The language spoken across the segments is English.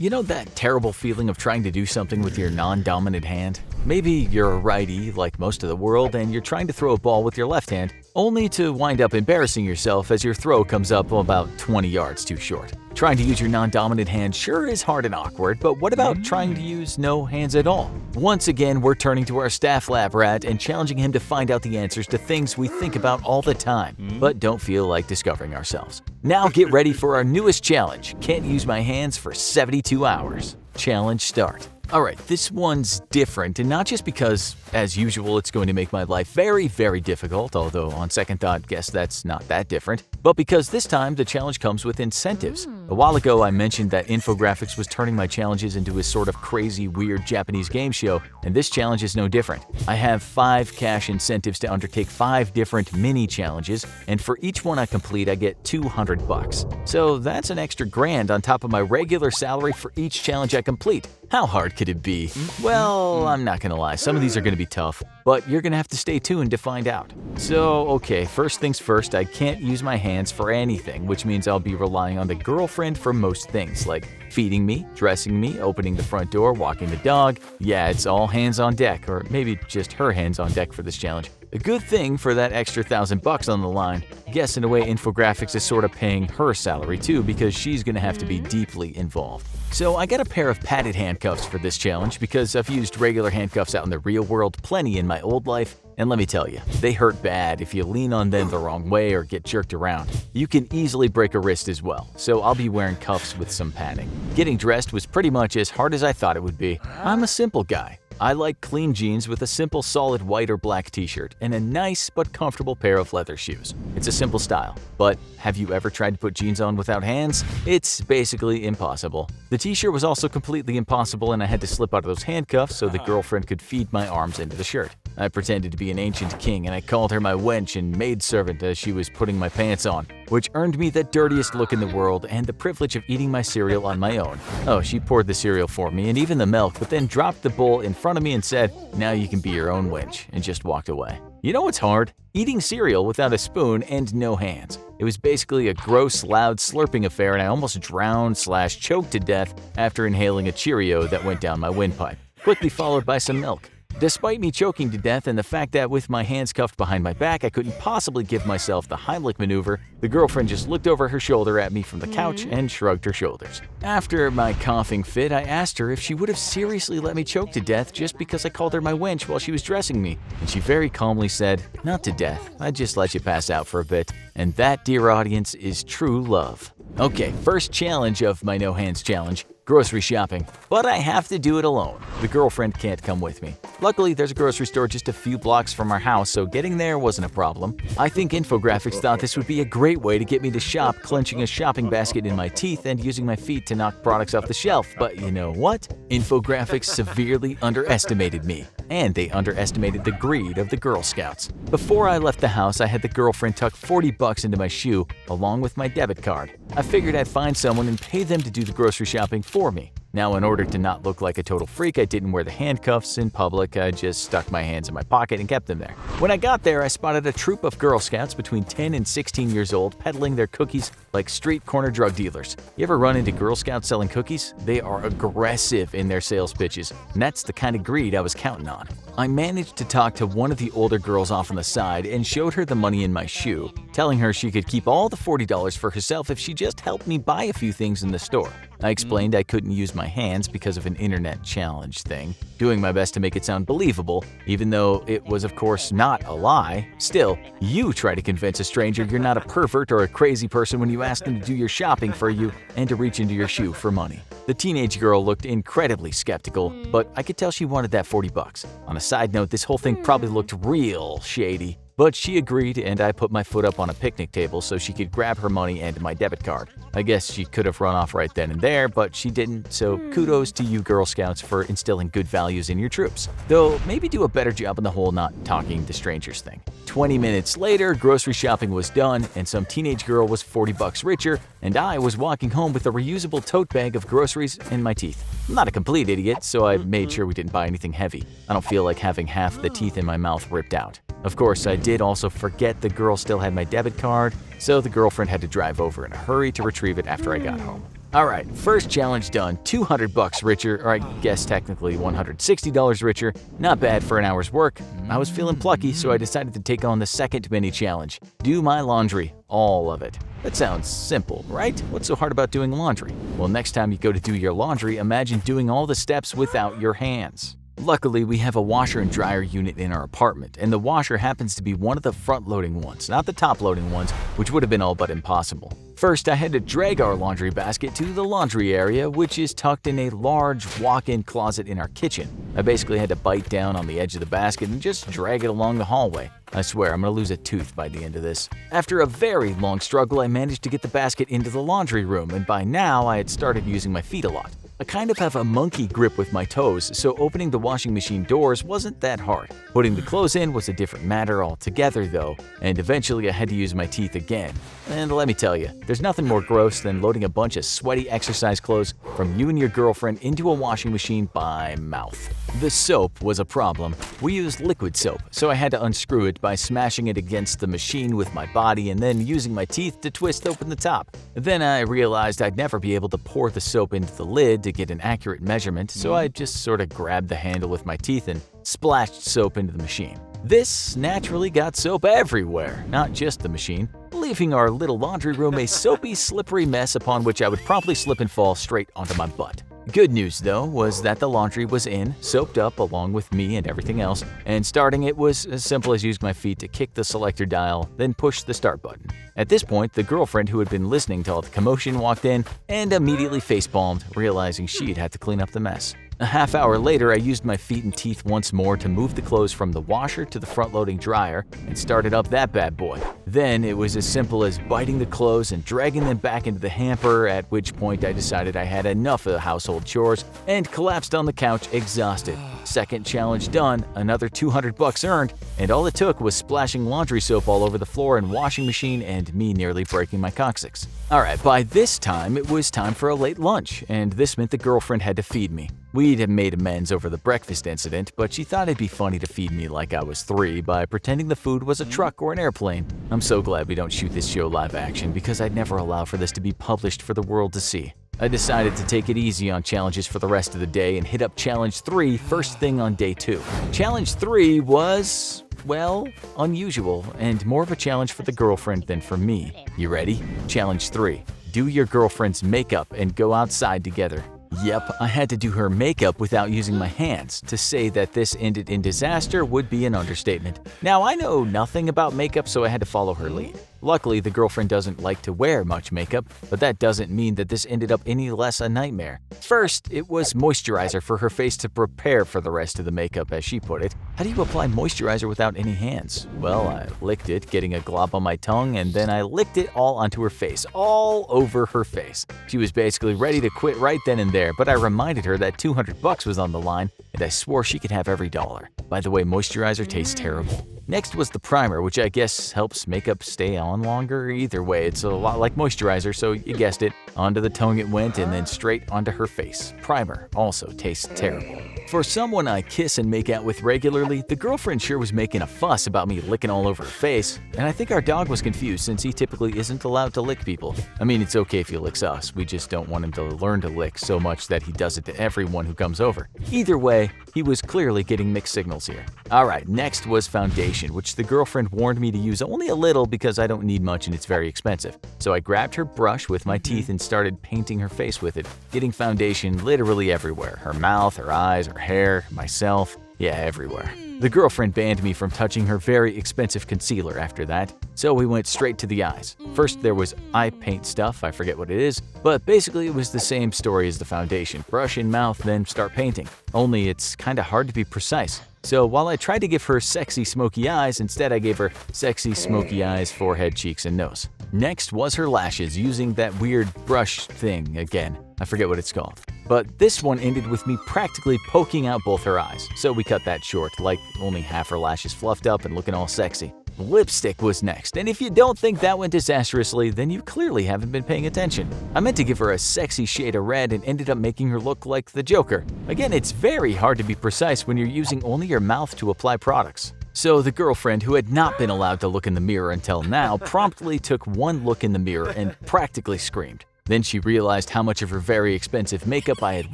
You know that terrible feeling of trying to do something with your non-dominant hand? Maybe you're a righty like most of the world and you're trying to throw a ball with your left hand, only to wind up embarrassing yourself as your throw comes up about 20 yards too short. Trying to use your non-dominant hand sure is hard and awkward, but what about trying to use no hands at all? Once again, we're turning to our staff lab rat and challenging him to find out the answers to things we think about all the time, but don't feel like discovering ourselves. Now get ready for our newest challenge, can't use my hands for 72 hours. Challenge start. Alright, this one's different, and not just because, as usual, it's going to make my life very, very difficult, although on second thought, guess that's not that different, but because this time the challenge comes with incentives. A while ago, I mentioned that Infographics was turning my challenges into a sort of crazy, weird Japanese game show, and this challenge is no different. I have 5 cash incentives to undertake 5 different mini challenges, and for each one I complete, I get $200. So that's an extra grand on top of my regular salary for each challenge I complete. How hard could it be? Well, I'm not gonna lie, some of these are gonna be tough, but you're gonna have to stay tuned to find out. So, okay, first things first, I can't use my hands for anything, which means I'll be relying on the girlfriend for most things, like feeding me, dressing me, opening the front door, walking the dog. Yeah, it's all hands on deck, or maybe just her hands on deck for this challenge. A good thing for that extra $1,000 on the line. Guess in a way Infographics is sort of paying her salary too, because she's gonna have to be deeply involved. So I got a pair of padded handcuffs for this challenge because I've used regular handcuffs out in the real world plenty in my old life, and let me tell you, they hurt bad if you lean on them the wrong way or get jerked around. You can easily break a wrist as well, so I'll be wearing cuffs with some padding. Getting dressed was pretty much as hard as I thought it would be. I'm a simple guy. I like clean jeans with a simple solid white or black t-shirt and a nice but comfortable pair of leather shoes. It's a simple style, but have you ever tried to put jeans on without hands? It's basically impossible. The t-shirt was also completely impossible and I had to slip out of those handcuffs so the girlfriend could feed my arms into the shirt. I pretended to be an ancient king and I called her my wench and maidservant as she was putting my pants on, which earned me the dirtiest look in the world and the privilege of eating my cereal on my own. Oh, she poured the cereal for me and even the milk, but then dropped the bowl in front of me and said, "Now you can be your own wench," and just walked away. You know what's hard? Eating cereal without a spoon and no hands. It was basically a gross, loud slurping affair and I almost drowned/choked to death after inhaling a Cheerio that went down my windpipe, quickly followed by some milk. Despite me choking to death and the fact that with my hands cuffed behind my back I couldn't possibly give myself the Heimlich maneuver, the girlfriend just looked over her shoulder at me from the couch and shrugged her shoulders. After my coughing fit, I asked her if she would have seriously let me choke to death just because I called her my wench while she was dressing me, and she very calmly said, "Not to death, I'd just let you pass out for a bit." And that, dear audience, is true love. Okay, first challenge of my no hands challenge. Grocery shopping, but I have to do it alone. The girlfriend can't come with me. Luckily, there's a grocery store just a few blocks from our house, so getting there wasn't a problem. I think Infographics thought this would be a great way to get me to shop, clenching a shopping basket in my teeth and using my feet to knock products off the shelf, but you know what? Infographics severely underestimated me, and they underestimated the greed of the Girl Scouts. Before I left the house, I had the girlfriend tuck $40 into my shoe along with my debit card. I figured I'd find someone and pay them to do the grocery shopping for me. Now, in order to not look like a total freak, I didn't wear the handcuffs in public, I just stuck my hands in my pocket and kept them there. When I got there, I spotted a troop of Girl Scouts between 10 and 16 years old peddling their cookies like street corner drug dealers. You ever run into Girl Scouts selling cookies? They are aggressive in their sales pitches, and that's the kind of greed I was counting on. I managed to talk to one of the older girls off on the side and showed her the money in my shoe, telling her she could keep all the $40 for herself if she just helped me buy a few things in the store. I explained I couldn't use my hands because of an internet challenge thing, doing my best to make it sound believable, even though it was of course not a lie. Still, you try to convince a stranger you're not a pervert or a crazy person when you ask them to do your shopping for you and to reach into your shoe for money. The teenage girl looked incredibly skeptical, but I could tell she wanted that $40. On a side note, this whole thing probably looked real shady. But she agreed and I put my foot up on a picnic table so she could grab her money and my debit card. I guess she could have run off right then and there, but she didn't, so kudos to you Girl Scouts for instilling good values in your troops. Though maybe do a better job on the whole not talking to strangers thing. 20 minutes later, grocery shopping was done and some teenage girl was $40 richer and I was walking home with a reusable tote bag of groceries in my teeth. I'm not a complete idiot, so I made sure we didn't buy anything heavy. I don't feel like having half the teeth in my mouth ripped out. Of course, I did also forget the girl still had my debit card, so the girlfriend had to drive over in a hurry to retrieve it after I got home. Alright, first challenge done, 200 bucks richer, or I guess technically $160 richer. Not bad for an hour's work. I was feeling plucky, so I decided to take on the second mini challenge. Do my laundry, all of it. That sounds simple, right? What's so hard about doing laundry? Well, next time you go to do your laundry, imagine doing all the steps without your hands. Luckily, we have a washer and dryer unit in our apartment, and the washer happens to be one of the front-loading ones, not the top-loading ones, which would have been all but impossible. First, I had to drag our laundry basket to the laundry area, which is tucked in a large walk-in closet in our kitchen. I basically had to bite down on the edge of the basket and just drag it along the hallway. I swear, I'm gonna lose a tooth by the end of this. After a very long struggle, I managed to get the basket into the laundry room, and by now I had started using my feet a lot. I kind of have a monkey grip with my toes, so opening the washing machine doors wasn't that hard. Putting the clothes in was a different matter altogether though, and eventually I had to use my teeth again. And let me tell you, there's nothing more gross than loading a bunch of sweaty exercise clothes from you and your girlfriend into a washing machine by mouth. The soap was a problem. We used liquid soap, so I had to unscrew it by smashing it against the machine with my body and then using my teeth to twist open the top. Then I realized I'd never be able to pour the soap into the lid to get an accurate measurement, so I just sort of grabbed the handle with my teeth and splashed soap into the machine. This naturally got soap everywhere, not just the machine, leaving our little laundry room a soapy, slippery mess upon which I would probably slip and fall straight onto my butt. Good news, though, was that the laundry was in, soaped up along with me and everything else, and starting it was as simple as using my feet to kick the selector dial, then push the start button. At this point, the girlfriend who had been listening to all the commotion walked in and immediately facepalmed, realizing she'd had to clean up the mess. A half hour later, I used my feet and teeth once more to move the clothes from the washer to the front-loading dryer and started up that bad boy. Then it was as simple as biting the clothes and dragging them back into the hamper, at which point I decided I had enough of the household chores and collapsed on the couch exhausted. Second challenge done, another 200 bucks earned, and all it took was splashing laundry soap all over the floor and washing machine and me nearly breaking my coccyx. Alright, by this time it was time for a late lunch, and this meant the girlfriend had to feed me. We'd have made amends over the breakfast incident, but she thought it'd be funny to feed me like I was 3 by pretending the food was a truck or an airplane. I'm so glad we don't shoot this show live action because I'd never allow for this to be published for the world to see. I decided to take it easy on challenges for the rest of the day and hit up Challenge 3 first thing on day 2. Challenge 3 was, well, unusual and more of a challenge for the girlfriend than for me. You ready? Challenge 3. Do your girlfriend's makeup and go outside together. Yep, I had to do her makeup without using my hands. To say that this ended in disaster would be an understatement. Now, I know nothing about makeup, so I had to follow her lead. Luckily, the girlfriend doesn't like to wear much makeup, but that doesn't mean that this ended up any less a nightmare. First, it was moisturizer for her face to prepare for the rest of the makeup, as she put it. How do you apply moisturizer without any hands? Well, I licked it, getting a glob on my tongue, and then I licked it all onto her face, all over her face. She was basically ready to quit right then and there, but I reminded her that 200 bucks was on the line, and I swore she could have every dollar. By the way, moisturizer tastes terrible. Next was the primer, which I guess helps makeup stay on longer. Either way, it's a lot like moisturizer, so you guessed it. Onto the tongue it went and then straight onto her face. Primer also tastes terrible. For someone I kiss and make out with regularly, the girlfriend sure was making a fuss about me licking all over her face, and I think our dog was confused since he typically isn't allowed to lick people. I mean, it's okay if he licks us, we just don't want him to learn to lick so much that he does it to everyone who comes over. Either way, he was clearly getting mixed signals here. Alright, next was foundation, which the girlfriend warned me to use only a little because I don't need much and it's very expensive. So I grabbed her brush with my teeth and started painting her face with it, getting foundation literally everywhere. Her mouth, her eyes, her hair, myself, yeah, everywhere. The girlfriend banned me from touching her very expensive concealer after that, so we went straight to the eyes. First there was eye paint stuff, I forget what it is, but basically it was the same story as the foundation. Brush in mouth, then start painting. Only it's kinda hard to be precise. So while I tried to give her sexy smoky eyes, instead I gave her sexy smoky eyes, forehead, cheeks, and nose. Next was her lashes, using that weird brush thing again. I forget what it's called. But this one ended with me practically poking out both her eyes, so we cut that short, like only half her lashes fluffed up and looking all sexy. Lipstick was next, and if you don't think that went disastrously, then you clearly haven't been paying attention. I meant to give her a sexy shade of red and ended up making her look like the Joker. Again, it's very hard to be precise when you're using only your mouth to apply products. So the girlfriend, who had not been allowed to look in the mirror until now, promptly took one look in the mirror and practically screamed. Then she realized how much of her very expensive makeup I had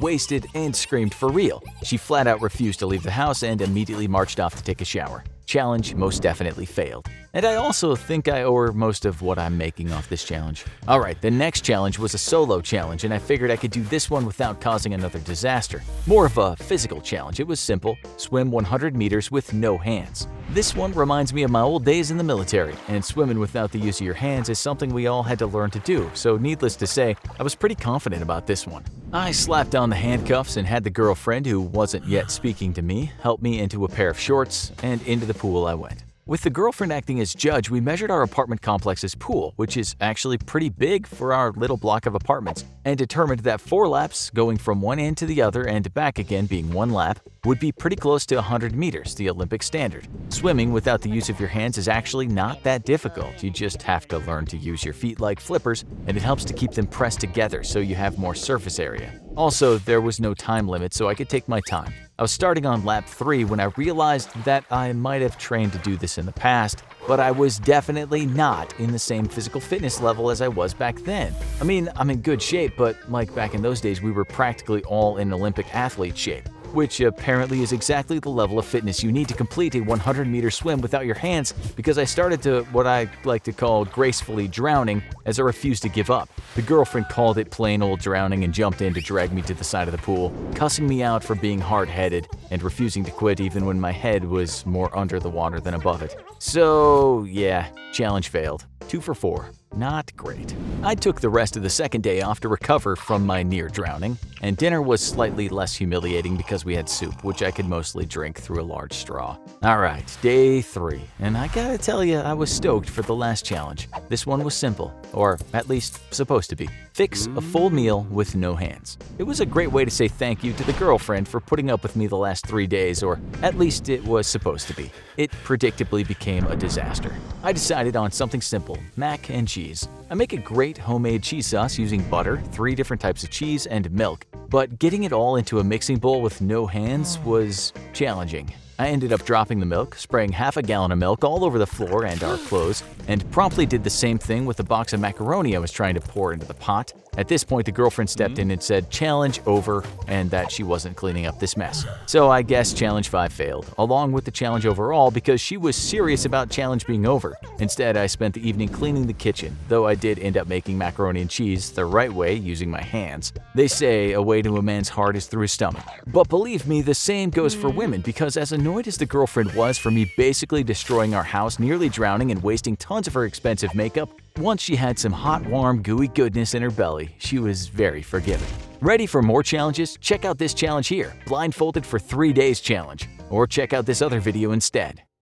wasted and screamed for real. She flat out refused to leave the house and immediately marched off to take a shower. Challenge most definitely failed. And I also think I owe her most of what I'm making off this challenge. Alright, the next challenge was a solo challenge, and I figured I could do this one without causing another disaster. More of a physical challenge. It was simple: swim 100 meters with no hands. This one reminds me of my old days in the military, and swimming without the use of your hands is something we all had to learn to do, so needless to say, I was pretty confident about this one. I slapped on the handcuffs and had the girlfriend, who wasn't yet speaking to me, help me into a pair of shorts, and into the pool I went. With the girlfriend acting as judge, we measured our apartment complex's pool, which is actually pretty big for our little block of apartments, and determined that 4 laps, going from one end to the other and back again being 1 lap, would be pretty close to 100 meters, the Olympic standard. Swimming without the use of your hands is actually not that difficult. You just have to learn to use your feet like flippers, and it helps to keep them pressed together so you have more surface area. Also, there was no time limit, so I could take my time. I was starting on lap 3 when I realized that I might have trained to do this in the past, but I was definitely not in the same physical fitness level as I was back then. I mean, I'm in good shape, but like back in those days, we were practically all in Olympic athlete shape, which apparently is exactly the level of fitness you need to complete a 100-meter swim without your hands, because I started to what I like to call gracefully drowning as I refused to give up. The girlfriend called it plain old drowning and jumped in to drag me to the side of the pool, cussing me out for being hard-headed and refusing to quit even when my head was more under the water than above it. So yeah, challenge failed. 2 for 4. Not great. I took the rest of the second day off to recover from my near drowning, and dinner was slightly less humiliating because we had soup, which I could mostly drink through a large straw. Alright, day 3, and I gotta tell you, I was stoked for the last challenge. This one was simple, or at least supposed to be. Fix a full meal with no hands. It was a great way to say thank you to the girlfriend for putting up with me the last 3 days, or at least it was supposed to be. It predictably became a disaster. I decided on something simple: mac and cheese. I make a great homemade cheese sauce using butter, 3 different types of cheese, and milk, but getting it all into a mixing bowl with no hands was challenging. I ended up dropping the milk, spraying half a gallon of milk all over the floor and our clothes, and promptly did the same thing with the box of macaroni I was trying to pour into the pot. At this point, the girlfriend stepped in and said challenge over, and that she wasn't cleaning up this mess. So I guess challenge 5 failed, along with the challenge overall, because she was serious about challenge being over. Instead, I spent the evening cleaning the kitchen, though I did end up making macaroni and cheese the right way using my hands. They say a way to a man's heart is through his stomach. But believe me, the same goes for women, because as annoyed as the girlfriend was for me basically destroying our house, nearly drowning, and wasting tons of her expensive makeup, once she had some hot, warm, gooey goodness in her belly, she was very forgiving. Ready for more challenges? Check out this challenge here, Blindfolded for 3 Days Challenge, or check out this other video instead.